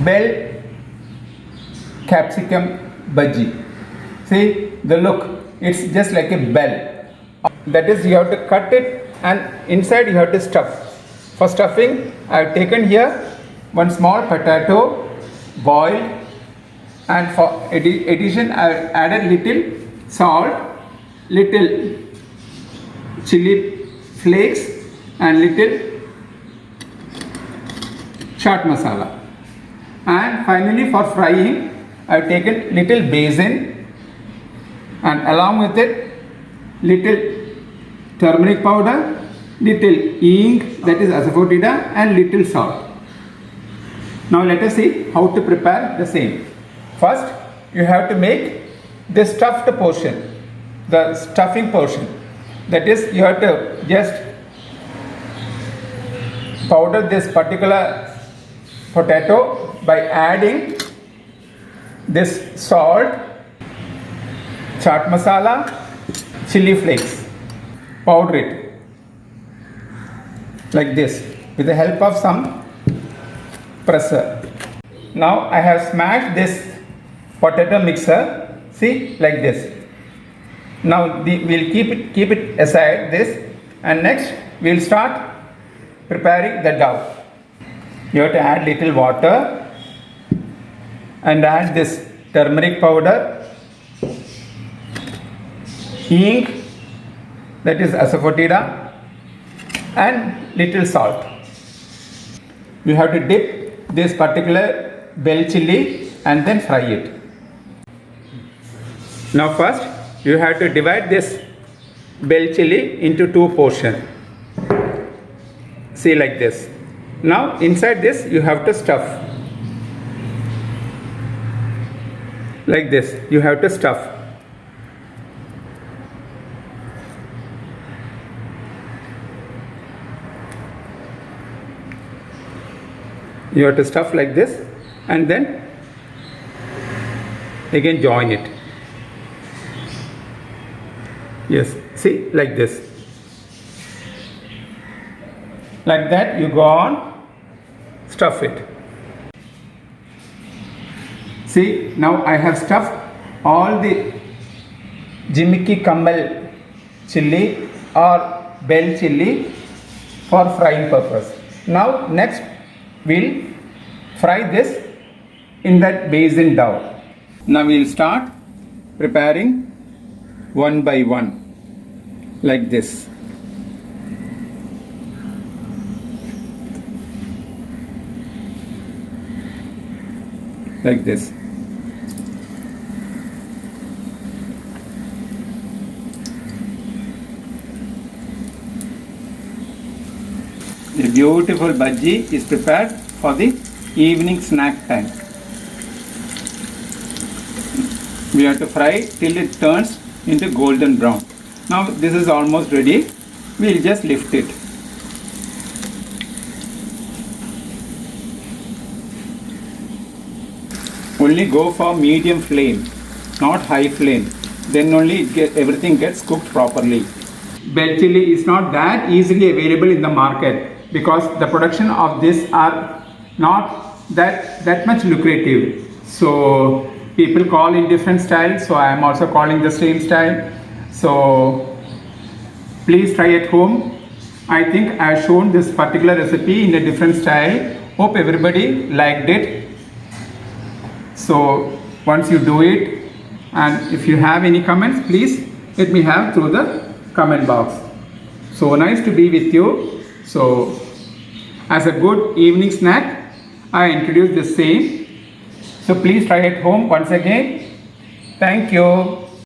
bell capsicum bajji. See the look, it's just like a bell. That is, you have to cut it and inside you have to stuff. For stuffing, I have taken here one small potato boiled, and for addition I have added little salt, little chili flakes and little chaat masala. And finally for frying, I have taken little basin and along with it little turmeric powder, little ink, that is asafoetida, and little salt. Now let us see how to prepare the same. First, you have to make the stuffed portion, the stuffing portion. That is, you have to just powder this particular potato by adding this salt, chaat masala, chili flakes. Powder it like this with the help of some presser. Now I have smashed this potato mixer, see, like this. Now we'll keep it aside this, and next we'll start preparing the dough. You have to add little water and add this turmeric powder, ink, that is asafoetida, and little salt. You have to dip this particular bell chilli and then fry it. Now first you have to divide this bell chilli into two portions. See, like this. Now inside this you have to stuff. Like this, you have to stuff. You have to stuff like this and then again join it. Yes, see, like this. Like that you go on, stuff it. See, now I have stuffed all the jimiki kamal chilli or bell chilli for frying purpose. Now next we'll fry this in that basin dough. Now we'll start preparing one by one, like this. Like this. A beautiful bajji is prepared for the evening snack time. We have to fry till it turns into golden brown. Now this is almost ready. We'll just lift it. Only go for medium flame, not high flame. Then only everything gets cooked properly. Bell chilli is not that easily available in the market because the production of this are not that much lucrative. So people call in different styles, so I am also calling the same style. So please try at home. I think I have shown this particular recipe in a different style. Hope everybody liked it. So once you do it, and if you have any comments, please let me have through the comment box. So nice to be with you. So as a good evening snack, I introduced the same. So please try at home once again. Thank you.